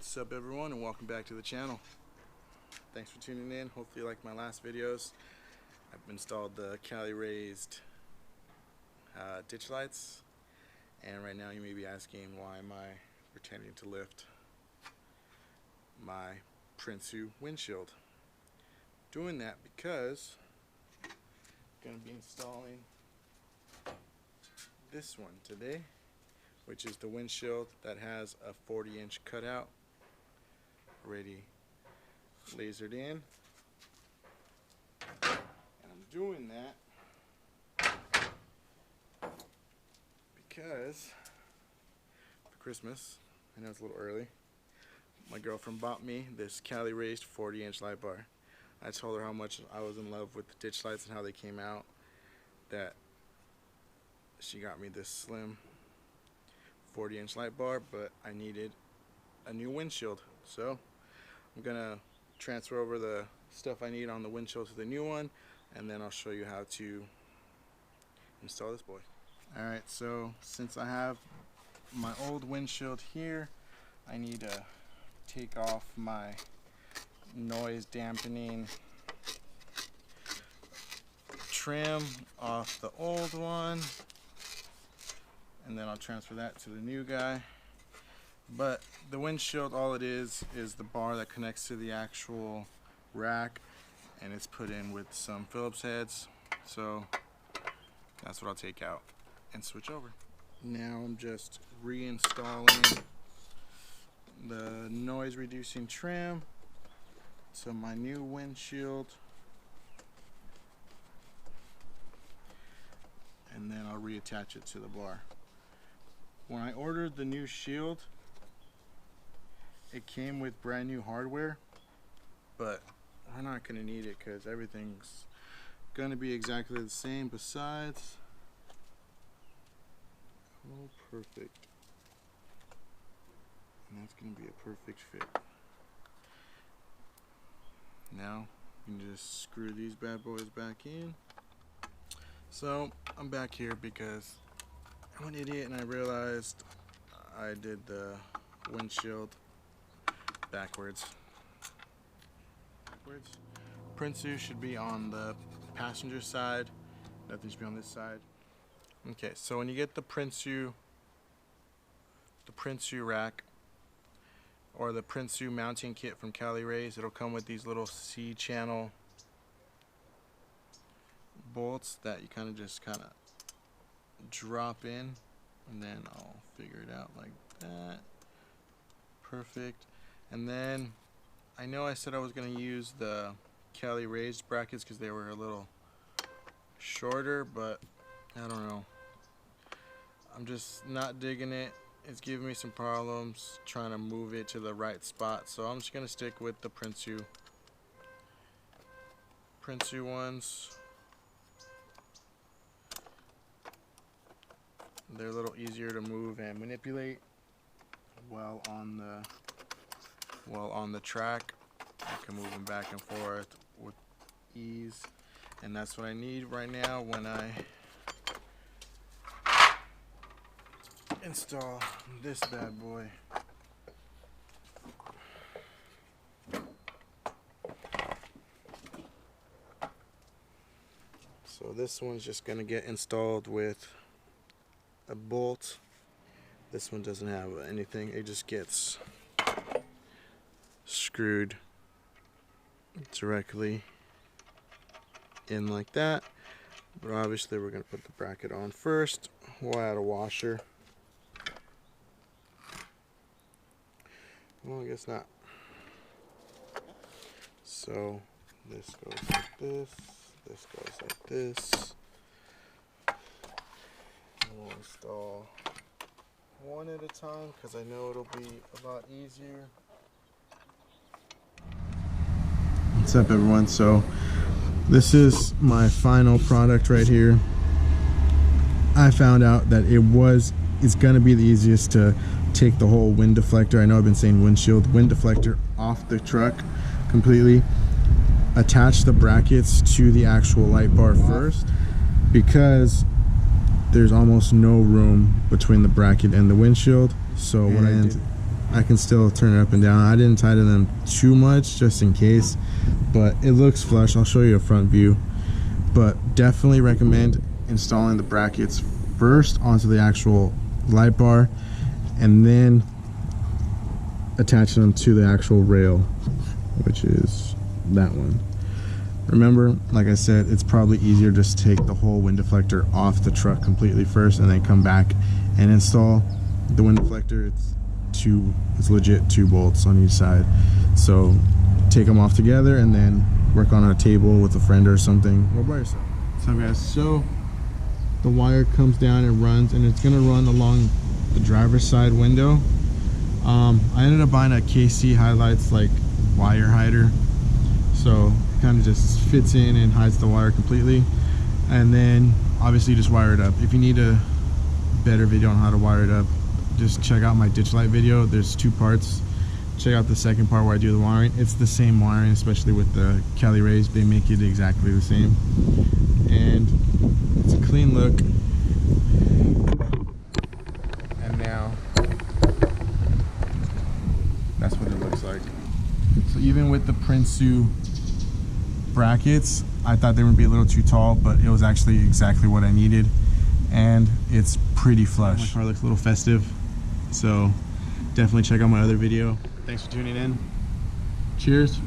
What's up everyone, and welcome back to the channel. Thanks for tuning in. Hopefully you like my last videos. I've installed the Cali raised ditch lights, and right now you may be asking, why am I pretending to lift my Prinsu windshield? Doing that because I'm going to be installing this one today, which is the windshield that has a 40-inch cutout already lasered in. And I'm doing that because for Christmas, I know it's a little early, my girlfriend bought me this Cali raised 40-inch light bar. I told her how much I was in love with the ditch lights and how they came out, that she got me this slim 40-inch light bar, but I needed a new windshield. So I'm gonna transfer over the stuff I need on the windshield to the new one, and then I'll show you how to install this boy. Alright, so since I have my old windshield here, I need to take off my noise dampening trim off the old one, and then I'll transfer that to the new guy. But the windshield, all it is the bar that connects to the actual rack, and it's put in with some Phillips heads. So that's what I'll take out and switch over. Now I'm just reinstalling the noise reducing trim to my new windshield, and then I'll reattach it to the bar. When I ordered the new shield, it came with brand new hardware, but we're not going to need it because everything's going to be exactly the same. Besides, oh, perfect. And that's going to be a perfect fit. Now you can just screw these bad boys back in. So I'm back here because I'm an idiot and I realized I did the windshield backwards. Prinsu should be on the passenger side, nothing should be on this side. Okay, so when you get the Prinsu rack or the Prinsu mounting kit from Cali Raised, it'll come with these little C-channel bolts that you kind of drop in, and then I'll figure it out like that. Perfect. And then I know I said I was going to use the Cali raised brackets because they were a little shorter, but I don't know. I'm just not digging it. It's giving me some problems trying to move it to the right spot, so I'm just going to stick with the Prinsu ones. They're a little easier to move and manipulate while on the track. I can move them back and forth with ease, and that's what I need right now when I install this bad boy. So this one's just gonna get installed with a bolt. This one doesn't have anything, it just gets screwed directly in like that. But obviously we're going to put the bracket on first. We'll add a washer. Well, I guess not. So this goes like this, this goes like this. We'll install one at a time because I know it'll be a lot easier. What's up everyone? So this is my final product right here. I found out that it's gonna be the easiest to take the whole wind deflector, I know I've been saying windshield, wind deflector off the truck completely, attach the brackets to the actual light bar first, because there's almost no room between the bracket and the windshield. So what I did I can still turn it up and down. I didn't tighten them too much just in case, but it looks flush. I'll show you a front view, but definitely recommend installing the brackets first onto the actual light bar and then attaching them to the actual rail, which is that one. Remember, like I said, it's probably easier just to take the whole wind deflector off the truck completely first and then come back and install the wind deflector. It's legit 2 bolts on each side, so take them off together and then work on a table with a friend or something or by yourself. So guys, so the wire comes down and runs, and it's gonna run along the driver's side window. I ended up buying a KC Highlights like wire hider, so it kind of just fits in and hides the wire completely. And then obviously just wire it up. If you need a better video on how to wire it up, just check out my ditch light video. There's 2 parts. Check out the second part where I do the wiring. It's the same wiring, especially with the Cali Rays. They make it exactly the same, and it's a clean look. And now that's what it looks like. So even with the Prinsu brackets, I thought they would be a little too tall, but it was actually exactly what I needed, and it's pretty flush. My car looks a little festive, so definitely check out my other video. Thanks for tuning in. Cheers.